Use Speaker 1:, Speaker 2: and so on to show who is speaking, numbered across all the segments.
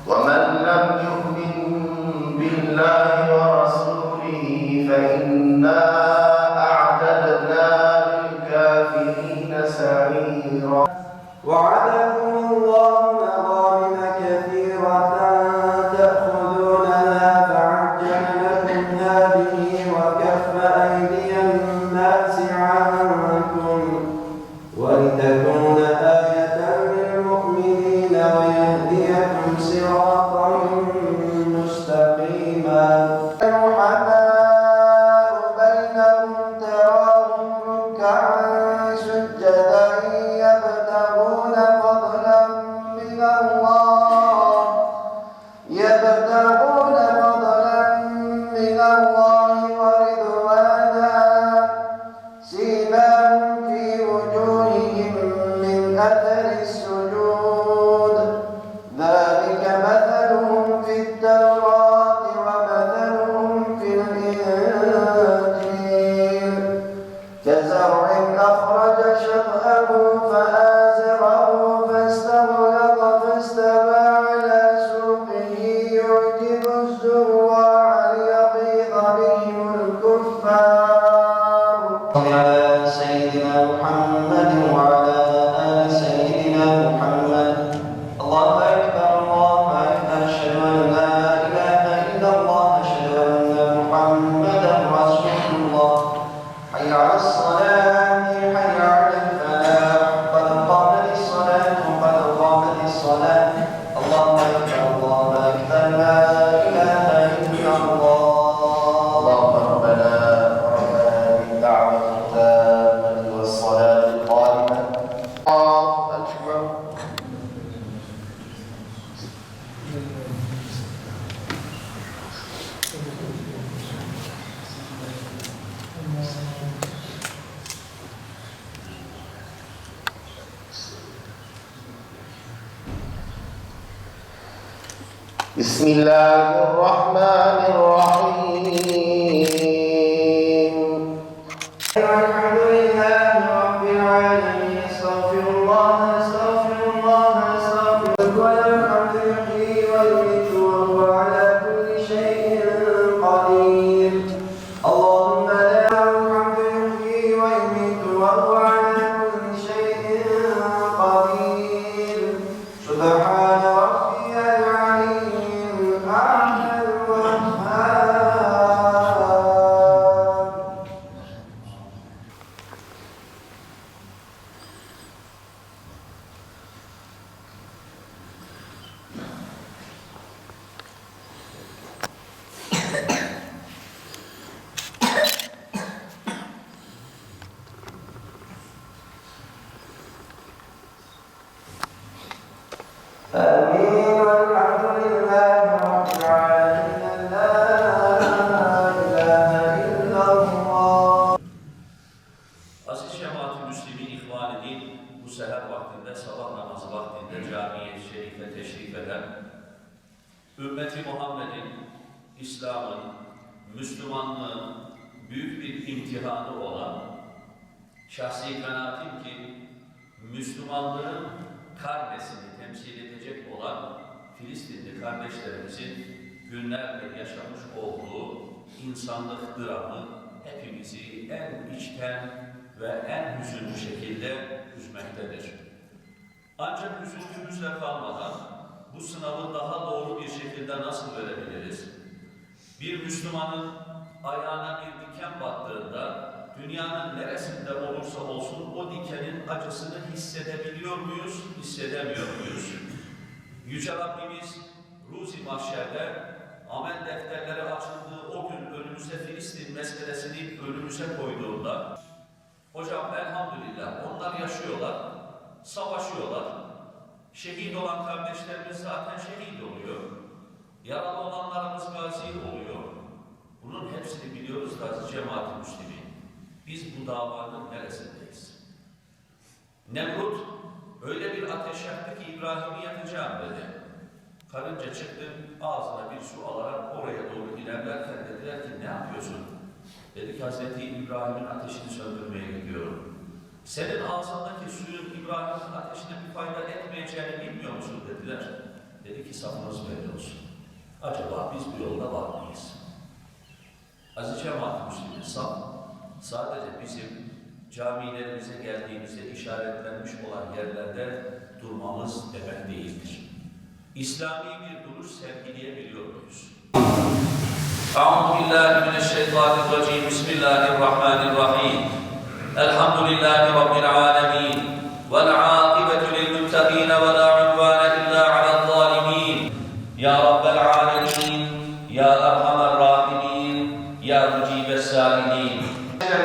Speaker 1: ومن لم يؤمن بالله الله ورضوانا سيماهم في وجوههم من أثر السجود ذلك مثلهم في التوراة ومثلهم في الإنجيل كزرع أخرج شطأه فآزره فاستغلظ فاستوى على سوقه يعجب الزراع ليغيظ بهم الكفار. على سيدنا محمد وعلى آل سيدنا محمد. الله أكبر الله أكبر أشهد أن لا إله إلا الله أشهد أن محمدا رسول الله. حي على الصلاة حي على الفلاح قد قامت الصلاة قد قامت الصلاة. الله أكبر الله أكبر لا إله إلا الله. اللهم ربنا رب هذه الدعوة التامة والصلاة القائمة. الله أكبر. بسم الله الرحمن الرحيم. الحمد لله رب العالمين. استغفر الله استغفر الله استغفر الله. والحمد يحيي ويميت وهو على كل شيء قدير. اللهم لا الحمد يحيي ويميت وهو على كل شيء قدير. سبحان ربي العلي الأعلى الوهاب. آمين. والحمد لله رب العالمين. لا إله إلا الله.
Speaker 2: Aziz cemaat-i Müslümin ihvaninin bu seher vaktinde, sabah namazı vaktinde camiye-i şerife teşrif eden, ümmeti Muhammed'in, İslam'ın, Müslümanlığın büyük bir imtihanı olan, şahsi kanaatim ki Müslümanlığın karnesini temsil edecek olan Filistinli kardeşlerimizin günlerdir yaşamış olduğu insanlık dramı hepimizi en içten ve en hüzünlü şekilde üzmektedir. Ancak üzüntümüzle kalmadan bu sınavı daha doğru bir şekilde nasıl verebiliriz? Bir Müslümanın ayağına bir diken battığında dünyanın neresinde olursa olsun o dikenin acısını hissedebiliyor muyuz, hissedemiyor muyuz? Yüce Rabbimiz Ruzi Mahşer'de amel defterleri açıldığı o gün önümüze Filistin meselesini önümüze koyduğunda, hocam elhamdülillah onlar yaşıyorlar, savaşıyorlar. Şehit olan kardeşlerimiz zaten şehit oluyor. Yaralı olanlarımız gazi oluyor. Bunun hepsini biliyoruz da cemaat-i Müslümin. Biz bu davanın neresindeyiz? Nemrut öyle bir ateş yaktı ki İbrahim'i yakacağım dedi. Karınca çıktı, ağzına bir su alarak oraya doğru ilerlerken dediler ki ne yapıyorsun? Dedi ki Hazreti İbrahim'in ateşini söndürmeye gidiyorum. Senin ağzındaki suyun İbrahim'in ateşine bir fayda etmeyeceğini bilmiyor musun dediler. Dedi ki safınız belli olsun. Acaba biz bu yolda var mıyız? Aziz cemaat-i Müslümin, saf sadece bizim camilerimize geldiğimizde işaretlenmiş olan yerlerde durmamız demek değildir. İslami bir duruş sergileyebiliyor muyuz? Euzubillahimineşşeytanirracim. Bismillahirrahmanirrahim. Elhamdülillahi Rabbil alemin. Vel âkibetu lilmuttaqîne ve lâ udvâne illâ alel-zâlimîn. Ya Rabbel âlemin, Ya Erhamer Rahimin, Ya Mücibes-sâilîn.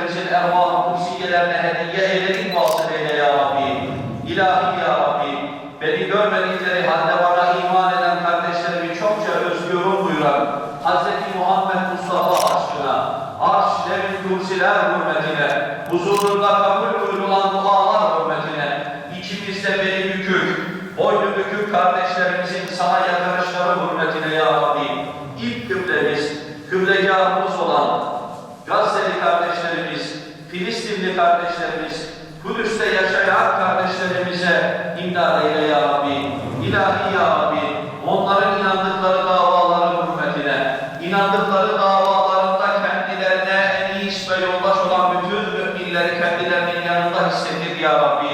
Speaker 2: Kardeşlerimizin ervah-ı kutsiyelerine hediye eyledik vasıl eyle ya Rabbi. İlahi ya Rabbi, beni görmedikleri halde bana iman eden kardeşlerimi çokça özlüyorum buyuran Hz. Muhammed Mustafa Kudüs'ler hürmetine, huzurunda kabul buyurulan dualar hürmetine, içimizde beli bükük, boynu bükük kardeşlerimizin sana yakarışları hürmetine ya Rabbi, ilk kıblemiz, kıblegâhımız olan Gazze'li kardeşlerimiz, Filistinli kardeşlerimiz, Kudüs'te yaşayan kardeşlerimize imdad eyle ya Rabbi. İlahi ya Rabbi, onların inandıkları davaların hürmetine, inandıkları davalarında kendilerine en iyi ve yoldaş olan bütün müminleri kendilerinin yanında hissettir ya Rabbi.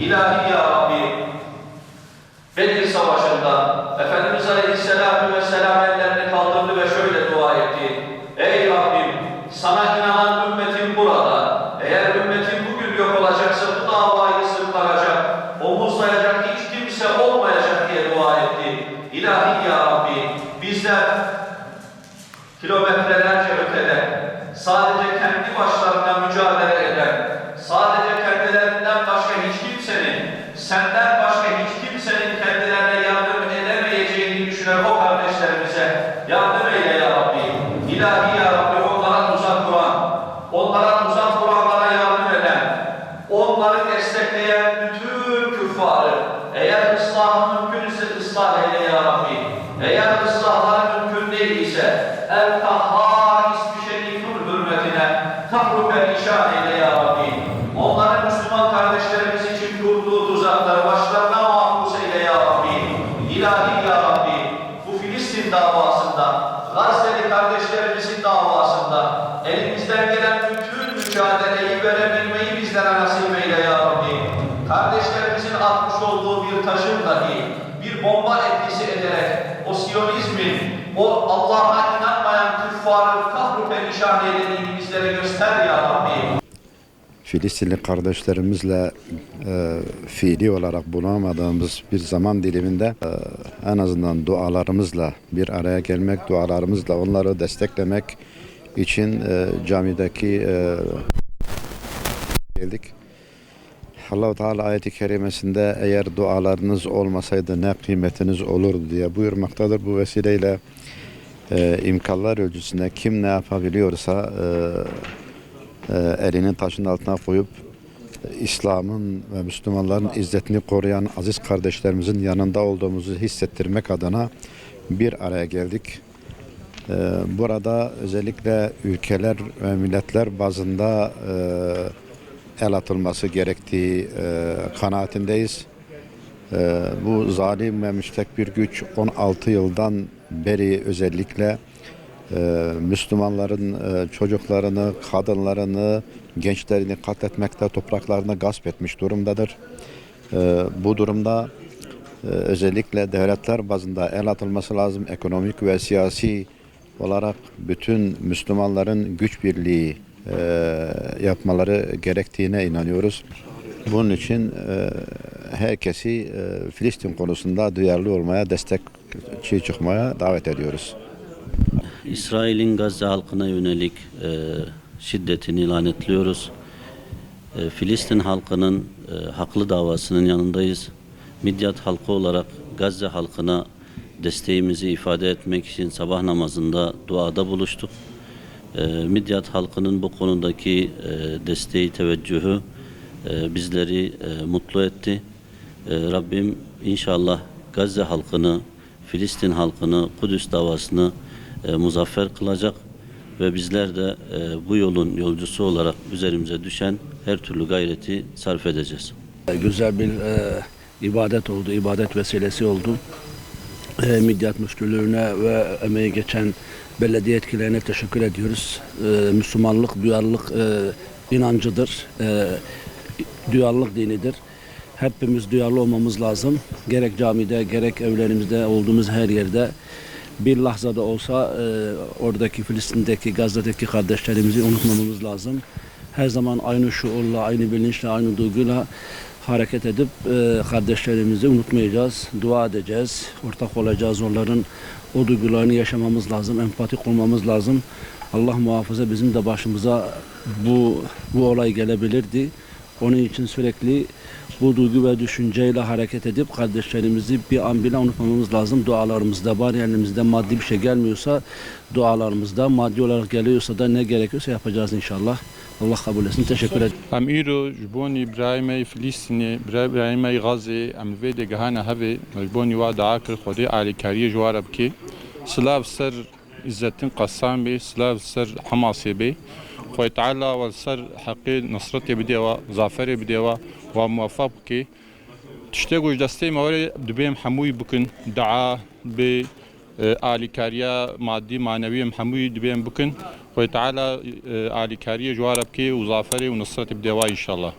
Speaker 2: İlahi ya Rabbi, Bedir Savaşı'nda Efendimiz Aleyhisselatü Vesselam ellerini kaldırdı ve şöyle dua etti. Ey Rabbim, sana inanan ümmetin burada. Eğer ümmetin bugün yok olacaksa bu davayı sırtlanacak, omuzlayacak hiç kimse olmayacak diye dua etti. İlahi ya Rabbi, bizler kilometrelerce ötede sadece kendi başlarına mücadele eden, sadece kendilerinden başka hiç kimsenin, senden başka hiç kimsenin kendilerine yardım edemeyeceğini düşünen o kardeşlerimize yardım eyle ya Rabbi. İlahi ya Rabbi, onlara uzak duran, onlara uzak duranlara yardım eden, onları destekleyen bütün küffarı, eğer ıslahı mümkünse ıslah eyle ya Rabbi. Eğer ıslahları mümkün değilse El-Kahhar ismi şerifin hürmetine kahru perişan eyle ya Rabbi. Onların Müslüman kardeşlerimiz için kurduğu tuzakları başlarına mahpus eyle ya Rabbi. İlahi ya Rabbi, bu Filistin davasında, Gazze'li kardeşlerimizin davasında elimizden gelen bütün mücadeleyi verebilmeyi bizlere nasip eyle ya Rabbi. Kardeşlerimizin atmış olduğu bir taşın dahi bir bomba etkisi ederek o Siyonizmin, o Allah'a inanmayan küffarın kahru perişan edildiğini bizlere göster ya Rabbi.
Speaker 3: Filistinli kardeşlerimizle fiili olarak bulamadığımız bir zaman diliminde en azından dualarımızla bir araya gelmek, dualarımızla onları desteklemek için camideki geldik. Allah-u Teala ayet-i kerimesinde eğer dualarınız olmasaydı ne kıymetiniz olurdu diye buyurmaktadır. Bu vesileyle imkanlar ölçüsünde kim ne yapabiliyorsa elinin taşın altına koyup İslam'ın ve Müslümanların izzetini koruyan aziz kardeşlerimizin yanında olduğumuzu hissettirmek adına bir araya geldik. Burada özellikle ülkeler ve milletler bazında el atılması gerektiği kanaatindeyiz. Bu zalim ve müstekbir güç 16 yıldan beri özellikle Müslümanların çocuklarını, kadınlarını, gençlerini katletmekte, topraklarını gasp etmiş durumdadır. Bu durumda özellikle devletler bazında el atılması lazım. Ekonomik ve siyasi olarak bütün Müslümanların güç birliği yapmaları gerektiğine inanıyoruz. Bunun için herkesi Filistin konusunda duyarlı olmaya, destekçi çıkmaya davet ediyoruz.
Speaker 4: İsrail'in Gazze halkına yönelik şiddetini lanetliyoruz. Filistin halkının haklı davasının yanındayız. Midyat halkı olarak Gazze halkına desteğimizi ifade etmek için sabah namazında duada buluştuk. Midyat halkının bu konudaki desteği, teveccühü bizleri mutlu etti. Rabbim inşallah Gazze halkını, Filistin halkını, Kudüs davasını muzaffer kılacak ve bizler de bu yolun yolcusu olarak üzerimize düşen her türlü gayreti sarf edeceğiz.
Speaker 5: Güzel bir ibadet oldu, ibadet vesilesi oldu. Midyat Müftülüğüne ve emeği geçen belediye etkilerine teşekkür ediyoruz. Müslümanlık, duyarlılık inancıdır, duyarlılık dinidir. Hepimiz duyarlı olmamız lazım. Gerek camide, gerek evlerimizde olduğumuz her yerde bir lahzada olsa oradaki Filistin'deki, Gazze'deki kardeşlerimizi unutmamamız lazım. Her zaman aynı şuurla, aynı bilinçle, aynı duyguyla hareket edip kardeşlerimizi unutmayacağız, dua edeceğiz, ortak olacağız. Onların o duygularını yaşamamız lazım, empatik olmamız lazım. Allah muhafaza bizim de başımıza bu olay gelebilirdi. Onun için sürekli bu duygu ve düşünceyle hareket edip kardeşlerimizi bir an bile unutmamamız lazım. Dualarımızda bari elimizde maddi bir şey gelmiyorsa dualarımızda, maddi olarak geliyorsa da ne gerekiyorsa yapacağız inşallah. Allah kabul etsin. Teşekkür ederim.
Speaker 6: ام ایرو جبونی برایمه فلسطینی برایمه غزه ام ویده گهانه هوی جبونی وا دعا کر خودی علی کاری جوار بکی سلاف سر عزتین قسام بی سلاف سر حماسی بی خوی تعالی و سر حقی نصرت بدیوا ظافر بدیوا و موفق بکی تشته گوش دسته موری دبیم حموی بکن دعا به علی کاریا مادی معنوی حموی دبیم بکن خوی تعالی علی کاری جوار بکی و ظافر و نصرت بدیوا ان شاء الله